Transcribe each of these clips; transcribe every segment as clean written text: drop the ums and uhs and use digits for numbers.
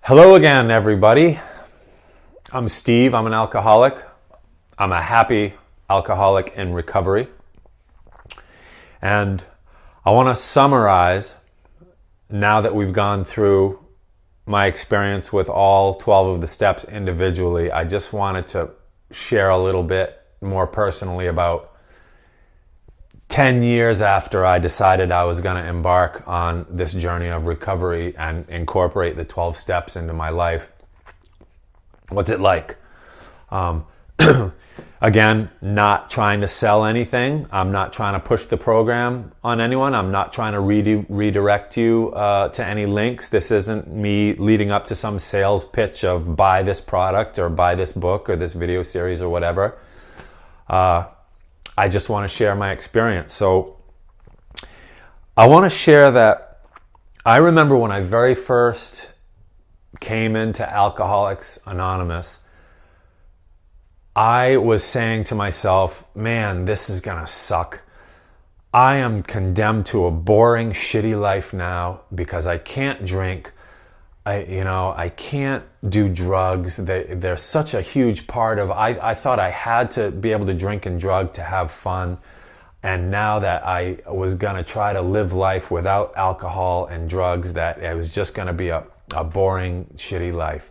Hello again, everybody. I'm Steve. I'm an alcoholic. I'm a happy alcoholic in recovery. And I want to summarize, now that we've gone through my experience with all 12 of the steps individually, I just wanted to share a little bit more personally about 10 years after I decided I was going to embark on this journey of recovery and incorporate the 12 steps into my life. What's it like? Again, not trying to sell anything. I'm not trying to push the program on anyone. I'm not trying to redirect you to any links. This isn't me leading up to some sales pitch of buy this product or buy this book or this video series or whatever. I just want to share my experience. So I want to share that I remember when I very first came into Alcoholics Anonymous, I was saying to myself, man, this is going to suck. I am condemned to a boring, shitty life now because I can't drink. I can't do drugs. They're such a huge part of, I thought I had to be able to drink and drug to have fun. And now that I was going to try to live life without alcohol and drugs, that it was just going to be a boring, shitty life.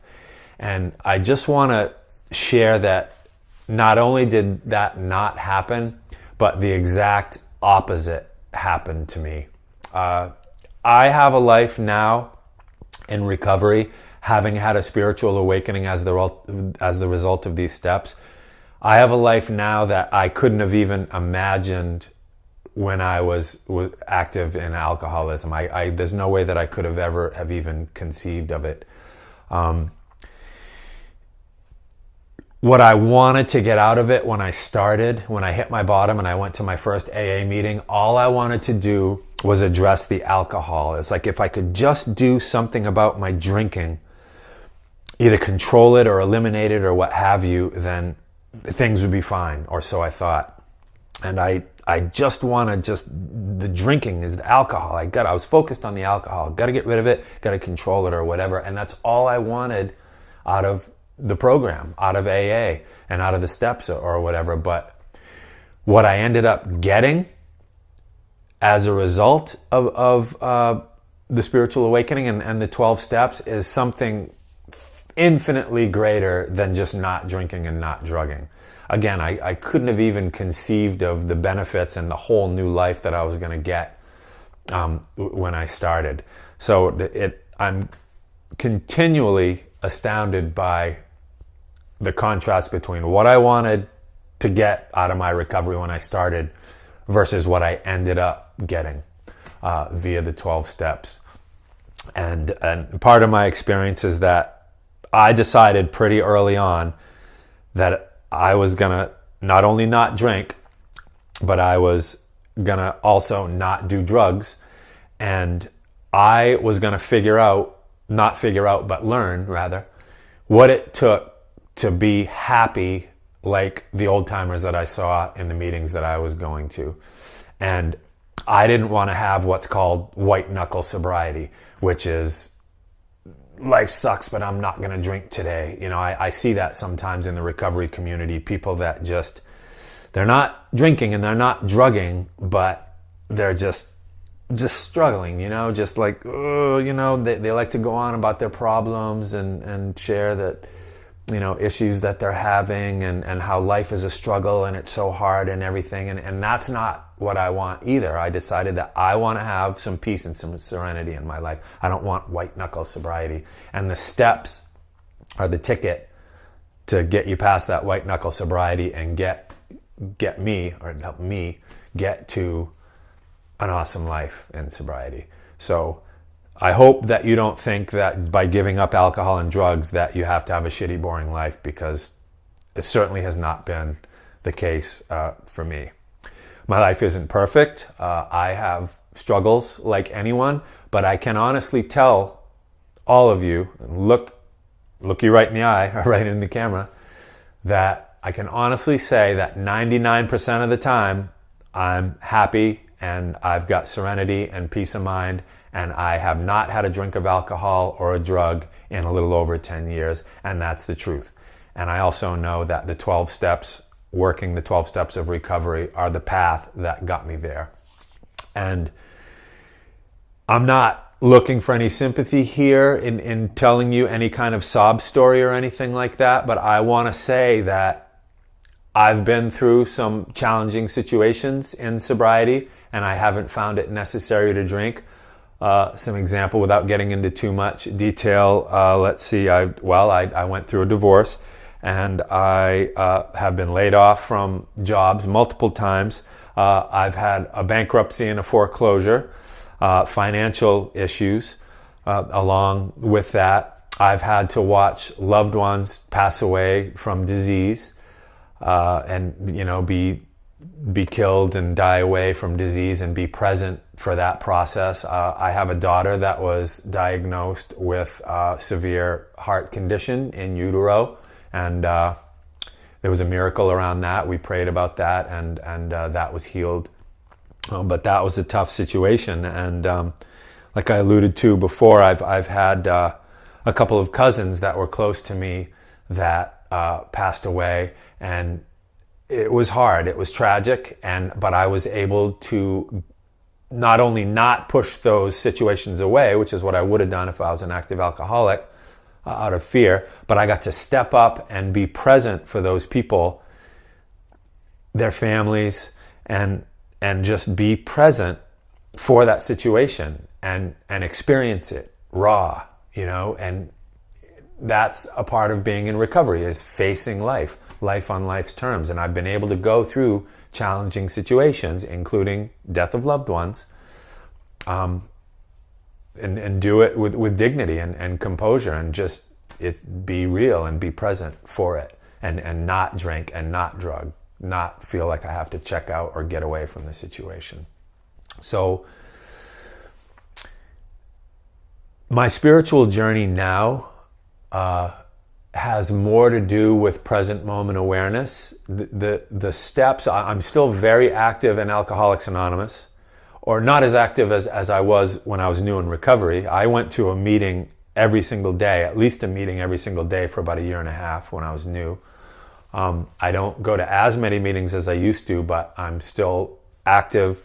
And I just want to share that not only did that not happen, but the exact opposite happened to me. I have a life now in recovery, having had a spiritual awakening as the result of these steps. I have a life now that I couldn't have even imagined when I was active in alcoholism. There's no way that I could have ever have even conceived of it. What I wanted to get out of it when I hit my bottom and I went to my first AA meeting, all I wanted to do was address the alcohol. It's like if I could just do something about my drinking, either control it or eliminate it or what have you, then things would be fine, or so I thought. And I just wanted the drinking is the alcohol. I was focused on the alcohol. Got to get rid of it, got to control it or whatever. And that's all I wanted out of the program, out of AA and out of the steps or whatever. But what I ended up getting as a result of the spiritual awakening and the 12 steps is something infinitely greater than just not drinking and not drugging. Again, I couldn't have even conceived of the benefits and the whole new life that I was going to get when I started. So I'm continually astounded by the contrast between what I wanted to get out of my recovery when I started versus what I ended up getting via the 12 steps. And part of my experience is that I decided pretty early on that I was going to not only not drink, but I was going to also not do drugs. And I was going to learn rather, what it took to be happy like the old timers that I saw in the meetings that I was going to. And I didn't want to have what's called white knuckle sobriety, which is life sucks, but I'm not going to drink today. I see that sometimes in the recovery community, people that they're not drinking and they're not drugging, but they're just struggling, just like, they like to go on about their problems and share that, issues that they're having and how life is a struggle and it's so hard and everything. And that's not what I want either. I decided that I want to have some peace and some serenity in my life. I don't want white knuckle sobriety. And the steps are the ticket to get you past that white knuckle sobriety and get me, or help me get to an awesome life in sobriety. So I hope that you don't think that by giving up alcohol and drugs that you have to have a shitty, boring life, because it certainly has not been the case for me. My life isn't perfect. I have struggles like anyone, but I can honestly tell all of you, look you right in the eye, or right in the camera, that I can honestly say that 99% of the time I'm happy and I've got serenity and peace of mind And I have not had a drink of alcohol or a drug in a little over 10 years, and that's the truth. And I also know that the 12 steps, working the 12 steps of recovery, are the path that got me there. And I'm not looking for any sympathy here in telling you any kind of sob story or anything like that, but I want to say that I've been through some challenging situations in sobriety, and I haven't found it necessary to drink. Some example, without getting into too much detail, let's see, I went through a divorce, and I have been laid off from jobs multiple times. I've had a bankruptcy and a foreclosure, financial issues. Along with that, I've had to watch loved ones pass away from disease, and be killed and die away from disease, and be present for that process. I have a daughter that was diagnosed with severe heart condition in utero, and there was a miracle around that. We prayed about that, and that was healed. But that was a tough situation, and like I alluded to before, I've had a couple of cousins that were close to me that passed away, and it was hard. It was tragic, but I was able to not only not push those situations away, which is what I would have done if I was an active alcoholic, out of fear, but I got to step up and be present for those people, their families, and just be present for that situation and experience it raw, and that's a part of being in recovery, is facing life on life's terms. And I've been able to go through challenging situations, including death of loved ones, and do it with dignity and composure, and just be real and be present for it, and not drink and not drug, not feel like I have to check out or get away from the situation. So my spiritual journey now has more to do with present moment awareness. The steps, I'm still very active in Alcoholics Anonymous, or not as active as I was when I was new in recovery. I went to a meeting every single day, at least a meeting every single day, for about a year and a half when I was new. I don't go to as many meetings as I used to, but I'm still active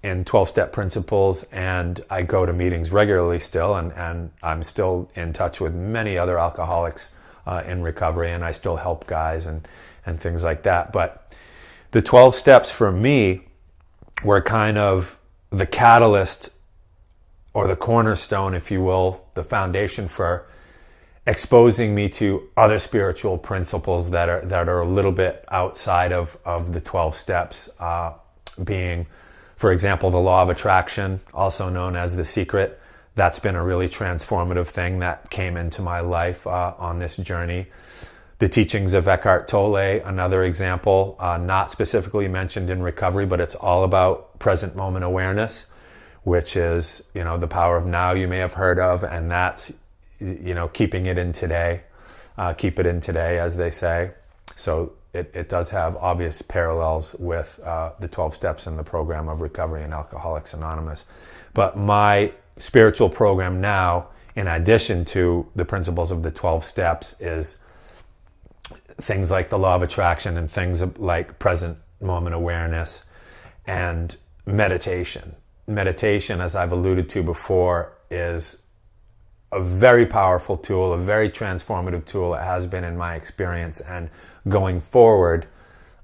in 12-step principles, and I go to meetings regularly still, and I'm still in touch with many other alcoholics in recovery, and I still help guys and things like that. But the 12 steps for me were kind of the catalyst, or the cornerstone, if you will, the foundation for exposing me to other spiritual principles that are a little bit outside of the 12 steps, being, for example, the law of attraction, also known as The Secret. That's been a really transformative thing that came into my life on this journey. The teachings of Eckhart Tolle, another example, not specifically mentioned in recovery, but it's all about present moment awareness, which is, the power of now, you may have heard of, and that's, keeping it in today, keep it in today, as they say. So it does have obvious parallels with the 12 steps in the program of recovery in Alcoholics Anonymous. But my spiritual program now, in addition to the principles of the 12 steps, is things like the law of attraction, and things like present moment awareness, and meditation. Meditation, as I've alluded to before, is a very powerful tool, a very transformative tool. It has been in my experience, and going forward,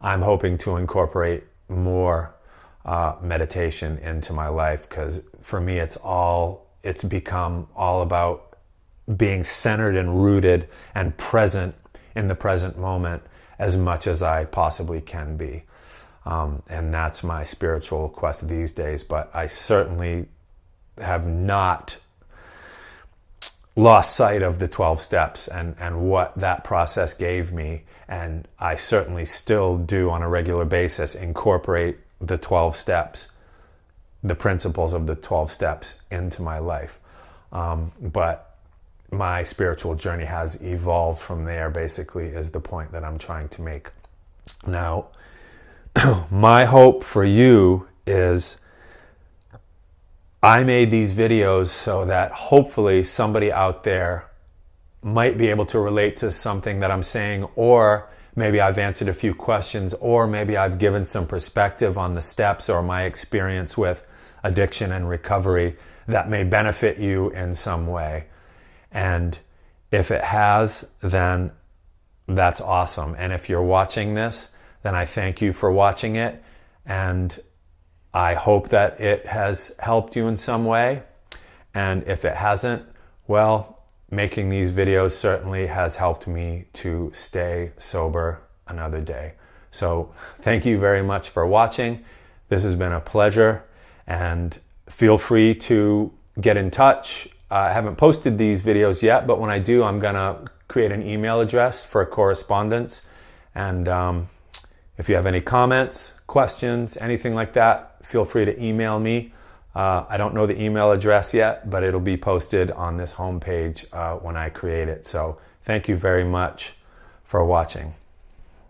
I'm hoping to incorporate more meditation into my life, because for me it's become all about being centered and rooted and present in the present moment as much as I possibly can be. And that's my spiritual quest these days. But I certainly have not lost sight of the 12 steps and what that process gave me. And I certainly still do, on a regular basis, incorporate the 12 steps, the principles of the 12 steps, into my life. But my spiritual journey has evolved from there, basically, is the point that I'm trying to make. Now, my hope for you is, I made these videos so that hopefully somebody out there might be able to relate to something that I'm saying, or maybe I've answered a few questions, or maybe I've given some perspective on the steps or my experience with addiction and recovery that may benefit you in some way. And if it has, then that's awesome. And if you're watching this, then I thank you for watching it. And I hope that it has helped you in some way. And if it hasn't, well, making these videos certainly has helped me to stay sober another day. So thank you very much for watching. This has been a pleasure, and feel free to get in touch. I haven't posted these videos yet, but when I do, I'm gonna create an email address for correspondence. And if you have any comments, questions, anything like that, feel free to email me. I don't know the email address yet, but it'll be posted on this homepage when I create it. So thank you very much for watching.